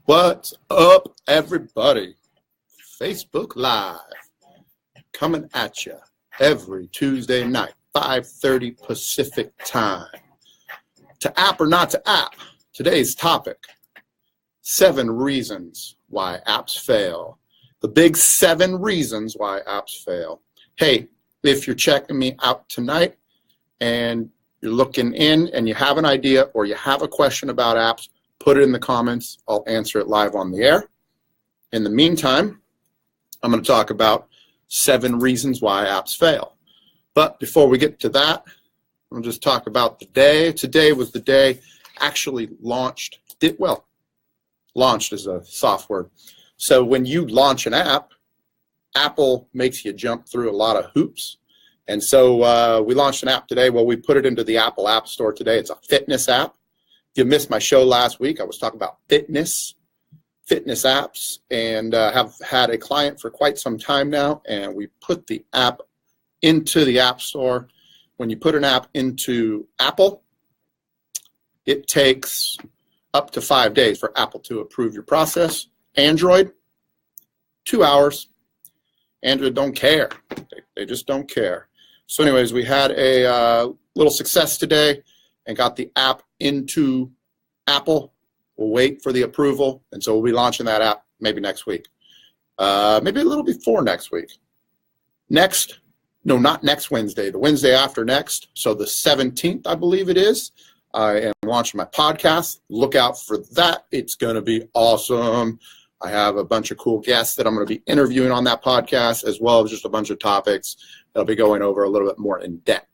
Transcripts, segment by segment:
What's up, everybody? Facebook Live coming at you every Tuesday night, 5:30 Pacific time. To app or not to app, today's topic, 7 reasons why apps fail. The big 7 reasons why apps fail. Hey, if you're checking me out tonight and you're looking in and you have an idea or you have a question about apps, put it in the comments. I'll answer it live on the air. In the meantime, I'm going to talk about 7 reasons why apps fail. But before we get to that, I'll just talk about the day. Today was the day actually launched. Launched is a soft word. So when you launch an app, Apple makes you jump through a lot of hoops. And so we launched an app today. Well, we put it into the Apple App Store today. It's a fitness app. If you missed my show last week, I was talking about fitness apps, and have had a client for quite some time now, and we put the app into the App Store. When you put an app into Apple, it takes up to 5 days for Apple to approve your process. Android, 2 hours. Android don't care. They just don't care. So anyways, we had a little success today and got the app into Apple. We'll wait for the approval, and so we'll be launching that app maybe next week. Maybe a little before next week. Not next Wednesday, the Wednesday after next, so the 17th, I believe it is. I am launching my podcast. Look out for that. It's going to be awesome. I have a bunch of cool guests that I'm going to be interviewing on that podcast, as well as just a bunch of topics that I'll be going over a little bit more in depth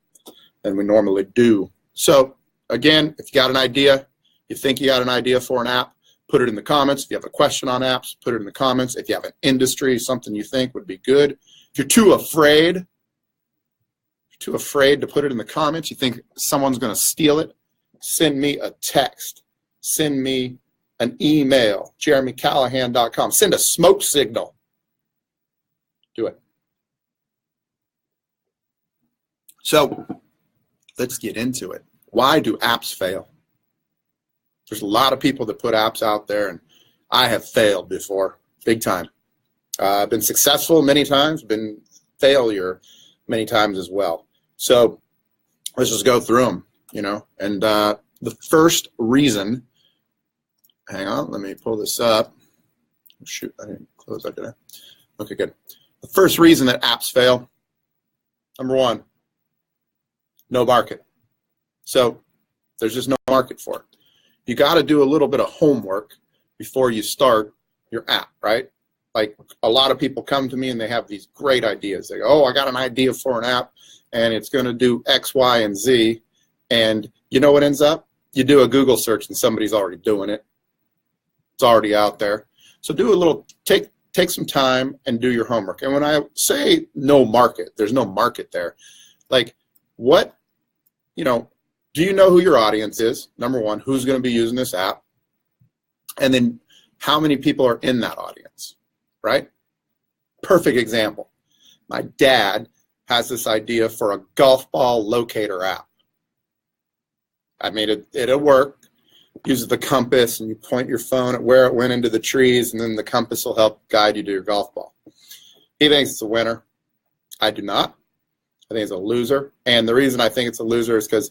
than we normally do. So again, if you got an idea, you think you got an idea for an app, put it in the comments. If you have a question on apps, put it in the comments. If you have an industry, something you think would be good. If you're too afraid to put it in the comments, you think someone's going to steal it, send me a text. Send me an email, jeremycallahan.com. Send a smoke signal. Do it. So let's get into it. Why do apps fail? There's a lot of people that put apps out there, and I have failed before, big time. I've been successful many times, been failure many times as well. So let's just go through them, And the first reason, hang on, let me pull this up. Shoot, I didn't close that, did I? Okay, good. The first reason that apps fail, number 1, no market. So there's just no market for it. You got to do a little bit of homework before you start your app, right? Like a lot of people come to me and they have these great ideas. They go, oh, I got an idea for an app and it's going to do X, Y, and Z. And you know what ends up? You do a Google search and somebody's already doing it. It's already out there. So do a little, take some time and do your homework. And when I say no market, there's no market there. Like what, do you know who your audience is? Number 1, who's going to be using this app? And then how many people are in that audience, right? Perfect example. My dad has this idea for a golf ball locator app. I made it'll work. Uses the compass, and you point your phone at where it went into the trees, and then the compass will help guide you to your golf ball. He thinks it's a winner. I do not. I think it's a loser. And the reason I think it's a loser is because,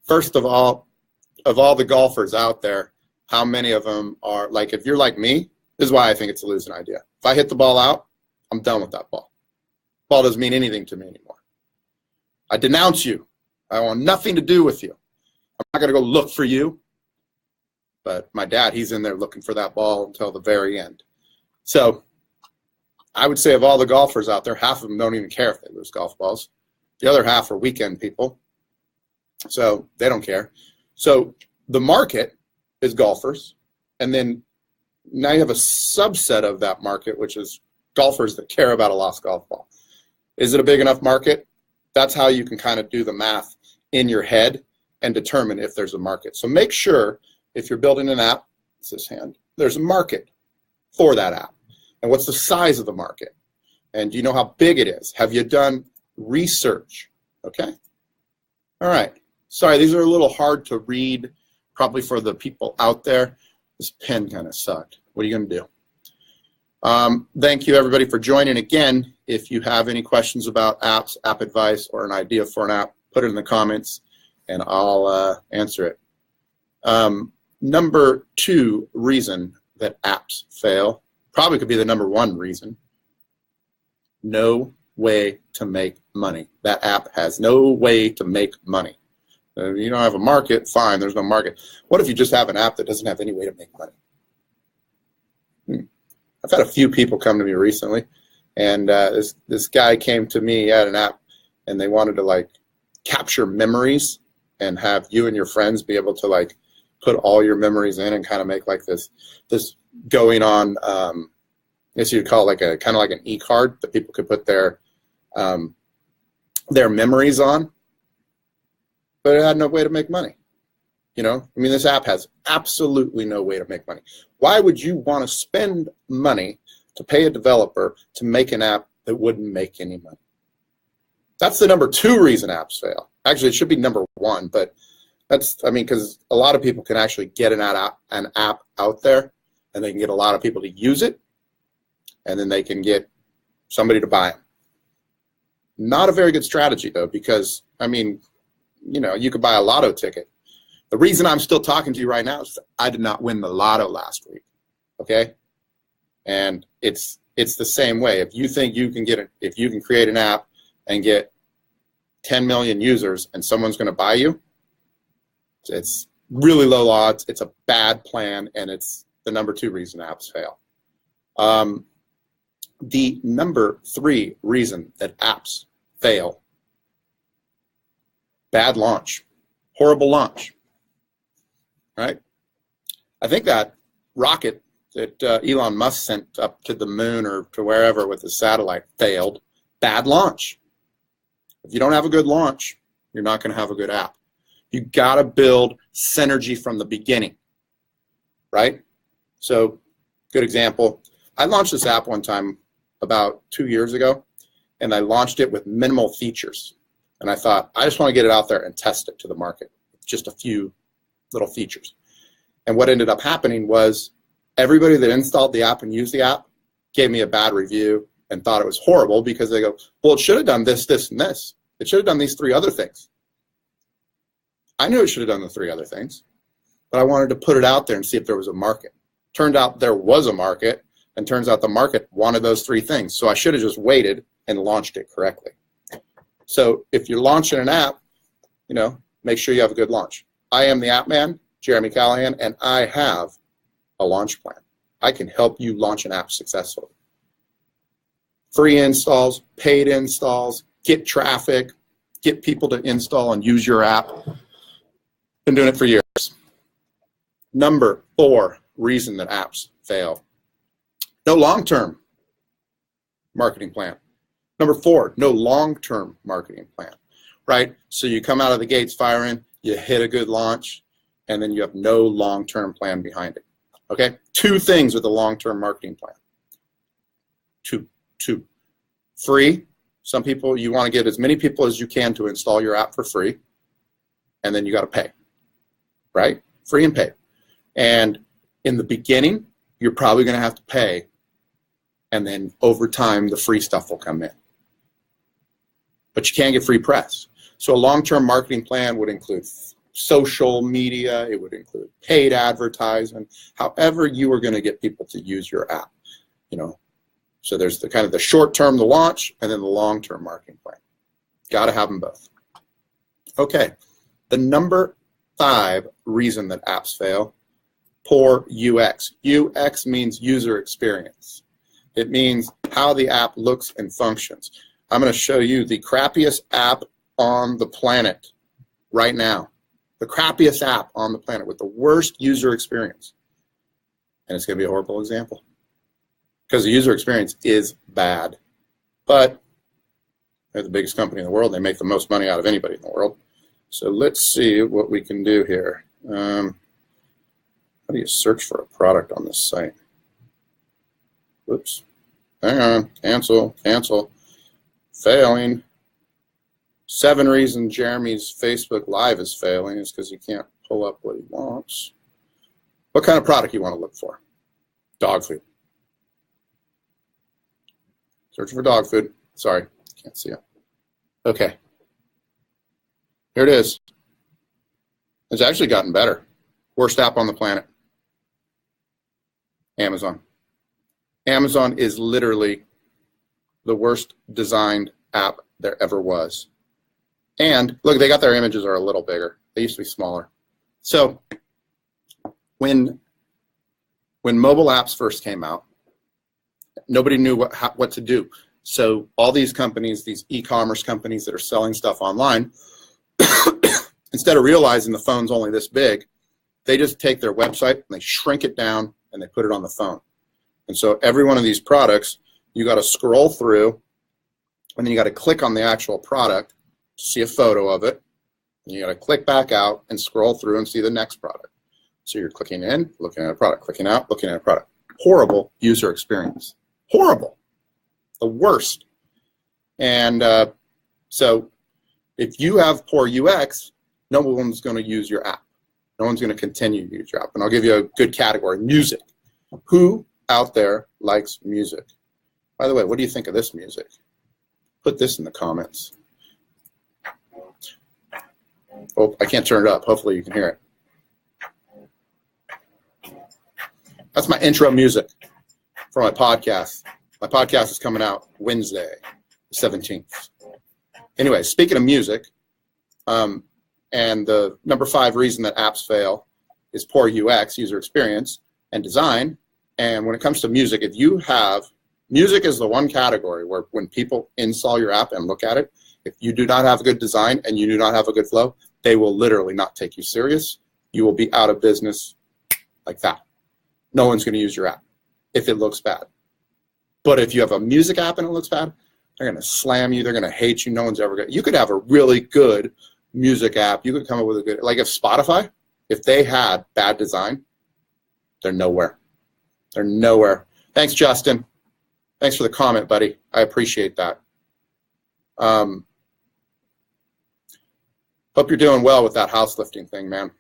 first of all the golfers out there, how many of them are, like, if you're like me, this is why I think it's a losing idea. If I hit the ball out, I'm done with that ball. Ball doesn't mean anything to me anymore. I denounce you. I want nothing to do with you. I'm not going to go look for you. But my dad, he's in there looking for that ball until the very end. So I would say of all the golfers out there, half of them don't even care if they lose golf balls. The other half are weekend people. So they don't care. So the market is golfers. And then now you have a subset of that market, which is golfers that care about a lost golf ball. Is it a big enough market? That's how you can kind of do the math in your head and determine if there's a market. So make sure if you're building an app, it's this hand, there's a market for that app. And what's the size of the market? And do you know how big it is? Have you done research? Okay? All right. Sorry, these are a little hard to read, probably for the people out there. This pen kind of sucked. What are you going to do? Thank you, everybody, for joining. Again, if you have any questions about apps, app advice, or an idea for an app, put it in the comments, and I'll answer it. Number 2 reason that apps fail, probably could be the number 1 reason, no way to make money. That app has no way to make money. You don't have a market, fine, there's no market. What if you just have an app that doesn't have any way to make money? I've had a few people come to me recently, and this guy came to me at an app, and they wanted to like capture memories and have you and your friends be able to like put all your memories in and kind of make like this going on. I guess you'd call it like a kind of like an e-card that people could put their memories on, but it had no way to make money. You know, I mean, this app has absolutely no way to make money. Why would you want to spend money to pay a developer to make an app that wouldn't make any money? That's the number 2 reason apps fail. Actually, it should be number 1, but that's, I mean, because a lot of people can actually get an app out there, and they can get a lot of people to use it, and then they can get somebody to buy it. Not a very good strategy, though, because, I mean, you know, you could buy a lotto ticket. The reason I'm still talking to you right now is I did not win the lotto last week, okay? And it's the same way. If you think you can if you can create an app and get 10 million users and someone's going to buy you, it's really low odds. It's a bad plan, and it's the number 2 reason apps fail. The number 3 reason that apps fail: bad launch, horrible launch. Right? I think that rocket that Elon Musk sent up to the moon or to wherever with the satellite failed. Bad launch. If you don't have a good launch, you're not going to have a good app. You got to build synergy from the beginning, right? So, good example. I launched this app one time about 2 years ago, and I launched it with minimal features. And I thought, I just want to get it out there and test it to the market. Just a few little features. And what ended up happening was everybody that installed the app and used the app gave me a bad review and thought it was horrible because they go, well, it should have done this, this, and this. It should have done these 3 other things. I knew it should have done the 3 other things, but I wanted to put it out there and see if there was a market. Turned out there was a market, and turns out the market wanted those 3 things. So I should have just waited and launched it correctly. So if you're launching an app, you know, make sure you have a good launch. I am the App Man, Jeremy Callahan, and I have a launch plan. I can help you launch an app successfully. Free installs, paid installs, get traffic, get people to install and use your app. Been doing it for years. Number 4 reason that apps fail: no long-term marketing plan. Number 4, no long-term marketing plan, right? So you come out of the gates firing, you hit a good launch, and then you have no long-term plan behind it, okay? 2 things with a long-term marketing plan. Two. Free. Some people, you want to get as many people as you can to install your app for free, and then you got to pay, right? Free and pay. And in the beginning, you're probably going to have to pay, and then over time, the free stuff will come in. But you can't get free press. So a long-term marketing plan would include social media, it would include paid advertising, however you are going to get people to use your app, you know. So there's the kind of the short-term, the launch, and then the long-term marketing plan. Got to have them both. Okay, the number 5 reason that apps fail: poor UX. UX means user experience. It means how the app looks and functions. I'm going to show you the crappiest app on the planet right now. The crappiest app on the planet with the worst user experience. And it's going to be a horrible example, because the user experience is bad. But they're the biggest company in the world. They make the most money out of anybody in the world. So let's see what we can do here. How do you search for a product on this site? Whoops. Hang on. Cancel. Failing. 7 reasons Jeremy's Facebook Live is failing is because he can't pull up what he wants. What kind of product you want to look for? Dog food. Searching for dog food. Sorry, can't see it. Okay. Here it is. It's actually gotten better. Worst app on the planet. Amazon. Amazon is literally the worst designed app there ever was. And look, they got their images are a little bigger. They used to be smaller. So when mobile apps first came out, nobody knew what to do. So all these companies, these e-commerce companies that are selling stuff online, instead of realizing the phone's only this big, they just take their website and they shrink it down and they put it on the phone. And so every one of these products, you got to scroll through, and then you got to click on the actual product to see a photo of it. And you got to click back out and scroll through and see the next product. So you're clicking in, looking at a product, clicking out, looking at a product. Horrible user experience. Horrible. The worst. And so if you have poor UX, no one's going to use your app. No one's going to continue to use your app. And I'll give you a good category, music. Who out there likes music? By the way, what do you think of this music? Put this in the comments. Oh, I can't turn it up. Hopefully you can hear it. That's my intro music for my podcast. My podcast is coming out Wednesday, the 17th. Anyway, speaking of music, and the number 5 reason that apps fail is poor UX, user experience, and design. And when it comes to music, if you have, music is the one category where when people install your app and look at it, if you do not have a good design and you do not have a good flow, they will literally not take you serious. You will be out of business like that. No one's going to use your app if it looks bad. But if you have a music app and it looks bad, they're going to slam you. They're going to hate you. No one's ever going to. You could have a really good music app. You could come up with a good, like if Spotify, if they had bad design, they're nowhere. They're nowhere. Thanks, Justin. Thanks for the comment, buddy. I appreciate that. Hope you're doing well with that house lifting thing, man.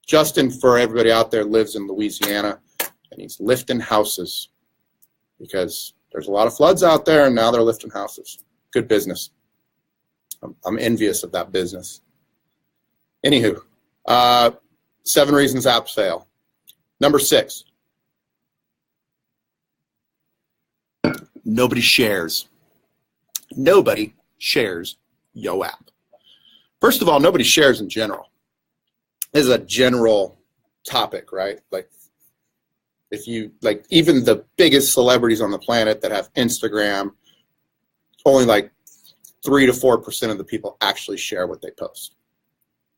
Justin, for everybody out there, lives in Louisiana, and he's lifting houses because there's a lot of floods out there, and now they're lifting houses. Good business. I'm envious of that business. Anywho, 7 reasons apps fail. Number 6. Nobody shares. Nobody shares Yo app. First of all, nobody shares in general. This is a general topic, right? Like, if you, like, even the biggest celebrities on the planet that have Instagram, only like 3 to 4% of the people actually share what they post.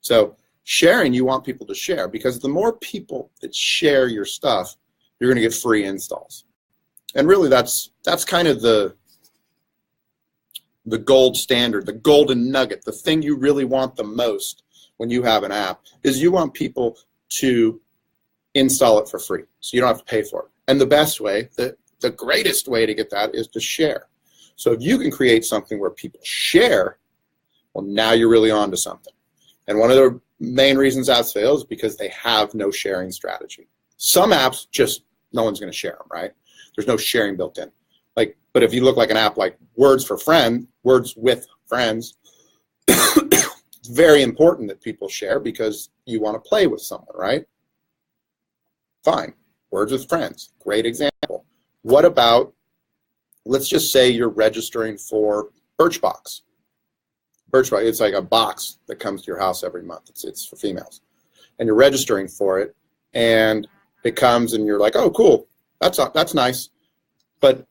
So sharing, you want people to share, because the more people that share your stuff, you're going to get free installs. And really, that's kind of the gold standard, the golden nugget, the thing you really want the most when you have an app is you want people to install it for free, so you don't have to pay for it. And the best way, the greatest way to get that is to share. So if you can create something where people share, well, now you're really on to something. And one of the main reasons apps fail is because they have no sharing strategy. Some apps just, no one's going to share them, right? There's no sharing built in. Like, but if you look like an app like Words with Friends, it's very important that people share because you want to play with someone, right? Fine. Words with Friends, great example. What about, let's just say you're registering for Birchbox. Birchbox, it's like a box that comes to your house every month. It's for females. And you're registering for it, and it comes and you're like, oh, cool, that's nice. But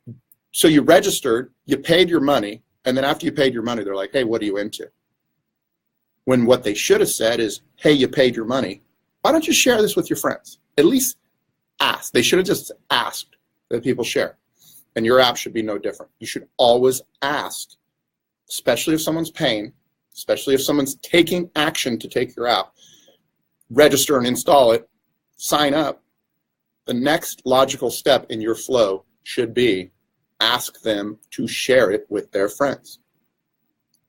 so you registered, you paid your money, and then after you paid your money, they're like, hey, what are you into? When what they should have said is, hey, you paid your money. Why don't you share this with your friends? At least ask. They should have just asked that people share. And your app should be no different. You should always ask, especially if someone's paying, especially if someone's taking action to take your app, register and install it, sign up. The next logical step in your flow should be ask them to share it with their friends.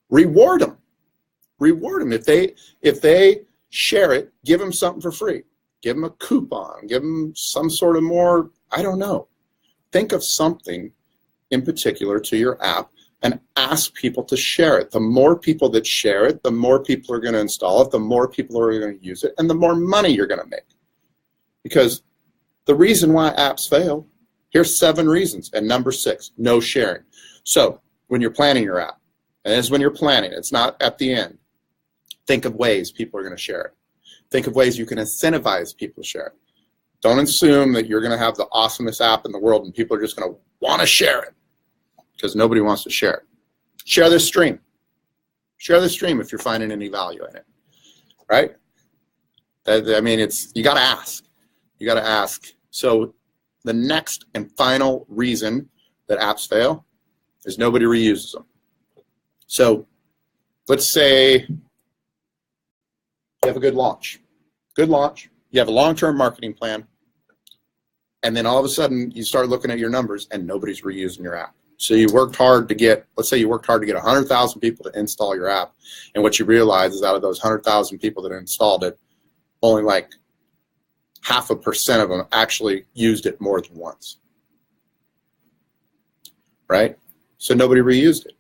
Reward them. Reward them. If they share it, give them something for free. give them a coupon, give them some sort of more, I don't know. Think of something in particular to your app and ask people to share it. The more people that share it, the more people are going to install it, the more people are going to use it, and the more money you're going to make. Because the reason why apps fail, here's 7 reasons. And number 6, no sharing. So when you're planning your app, and this is when you're planning, it's not at the end, think of ways people are going to share it. Think of ways you can incentivize people to share it. Don't assume that you're going to have the awesomest app in the world and people are just going to want to share it, because nobody wants to share it. Share this stream. Share this stream if you're finding any value in it, right? I mean, you got to ask. You got to ask. So the next and final reason that apps fail is nobody reuses them. So let's say you have a good launch. Good launch. You have a long-term marketing plan. And then all of a sudden you start looking at your numbers and nobody's reusing your app. So you worked hard to get, let's say you worked hard to get 100,000 people to install your app. And what you realize is out of those 100,000 people that installed it, only like 0.5% of them actually used it more than once. Right? So nobody reused it.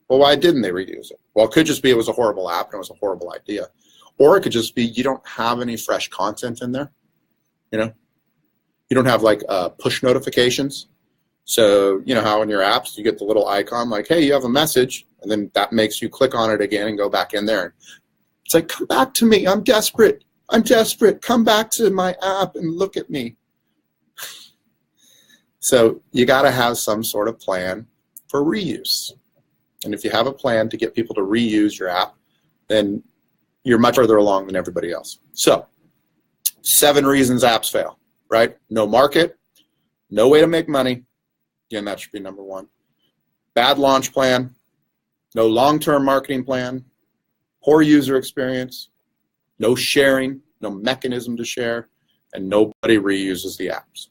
Well, why didn't they reuse it? Well, it could just be it was a horrible app and it was a horrible idea. Or it could just be you don't have any fresh content in there. You know? You don't have like push notifications. So, you know how in your apps you get the little icon like, hey, you have a message, and then that makes you click on it again and go back in there. It's like, come back to me. I'm desperate. I'm desperate. Come back to my app and look at me. So you got to have some sort of plan for reuse. And if you have a plan to get people to reuse your app, then you're much further along than everybody else. So 7 reasons apps fail, right? No market, no way to make money. Again, that should be number 1. Bad launch plan, no long-term marketing plan, poor user experience, no sharing, no mechanism to share, and nobody reuses the apps.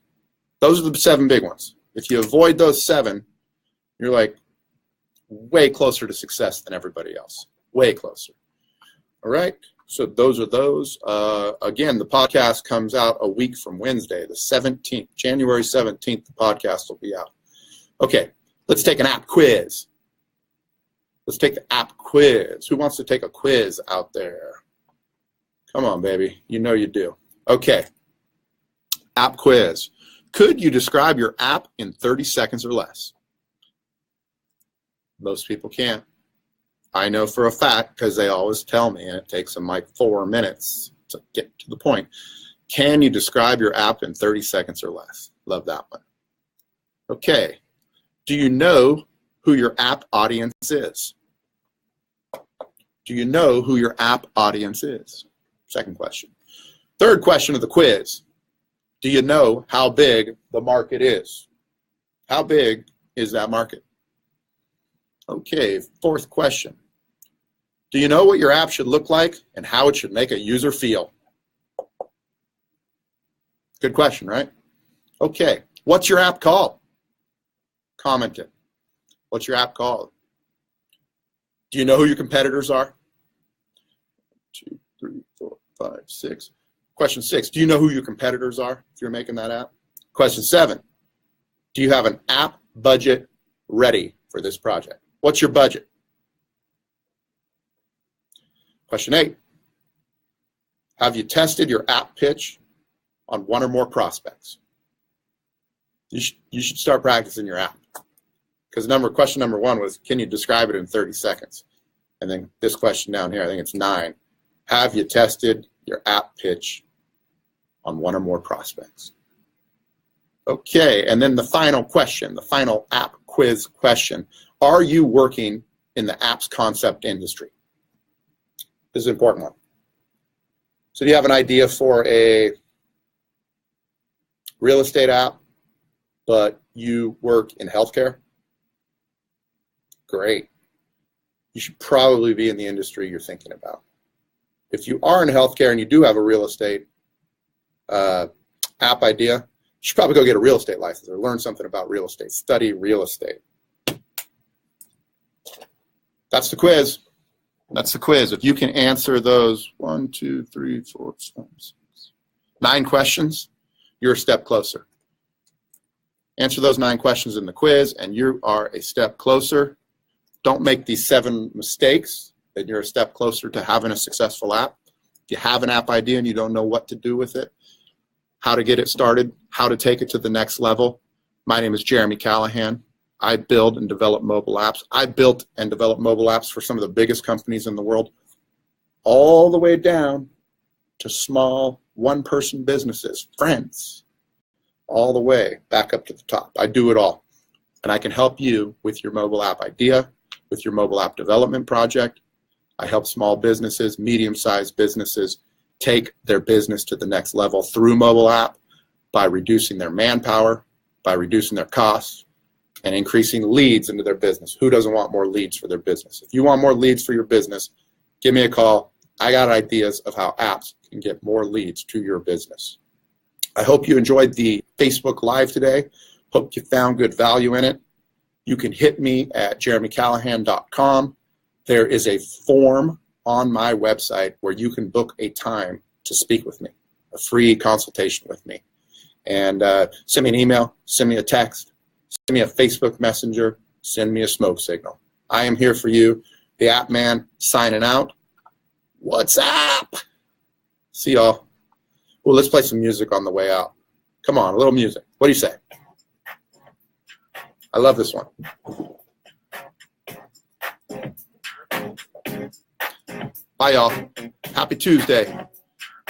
Those are the 7 big ones. If you avoid those 7, you're like way closer to success than everybody else. Way closer. All right? So those are those. Again, the podcast comes out a week from Wednesday, the 17th, January 17th, the podcast will be out. Okay, let's take an app quiz. Let's take the app quiz. Who wants to take a quiz out there? Come on, baby. You know you do. Okay, app quiz. Could you describe your app in 30 seconds or less? Most people can't. I know for a fact because they always tell me, and it takes them like 4 minutes to get to the point. Can you describe your app in 30 seconds or less? Love that one. Okay. Do you know who your app audience is? Do you know who your app audience is? Second question. Third question of the quiz. Do you know how big the market is? How big is that market? Okay, fourth question. Do you know what your app should look like and how it should make a user feel? Good question, right? Okay, what's your app called? Comment it. What's your app called? Do you know who your competitors are? 2, 3, 4, 5, 6. Question 6, do you know who your competitors are if you're making that app? Question 7, do you have an app budget ready for this project? What's your budget? Question 8, have you tested your app pitch on 1 or more prospects? You should start practicing your app. Because question number 1 was, can you describe it in 30 seconds? And then this question down here, I think it's 9. Have you tested your app pitch on 1 or more prospects? Okay, and then the final question, the final app quiz question. Are you working in the apps concept industry? This is an important one. So do you have an idea for a real estate app, but you work in healthcare? Great. You should probably be in the industry you're thinking about. If you are in healthcare and you do have a real estate app idea, you should probably go get a real estate license or learn something about real estate. Study real estate. That's the quiz. That's the quiz. If you can answer those 1, 2, 3, 4, 5, 6, 9 questions, you're a step closer. Answer those 9 questions in the quiz, and you are a step closer. Don't make these 7 mistakes, and you're a step closer to having a successful app. If you have an app idea and you don't know what to do with it, how to get it started, how to take it to the next level. My name is Jeremy Callahan. I build and develop mobile apps. I built and developed mobile apps for some of the biggest companies in the world, all the way down to small one-person businesses, friends, all the way back up to the top. I do it all. And I can help you with your mobile app idea, with your mobile app development project. I help small businesses, medium-sized businesses take their business to the next level through mobile app by reducing their manpower, by reducing their costs, and increasing leads into their business. Who doesn't want more leads for their business? If you want more leads for your business, give me a call. I got ideas of how apps can get more leads to your business. I hope you enjoyed the Facebook Live today. Hope you found good value in it. You can hit me at jeremycallahan.com. There is a form on my website where you can book a time to speak with me, a free consultation with me. And send me an email, send me a text, send me a Facebook Messenger, send me a smoke signal. I am here for you. The App Man signing out. What's up? See y'all. Well, let's play some music on the way out. Come on, a little music. What do you say? I love this one. Bye, y'all. Happy Tuesday.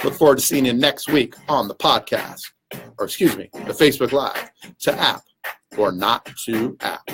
Look forward to seeing you next week on the podcast, or excuse me, the Facebook Live, to app or not to app.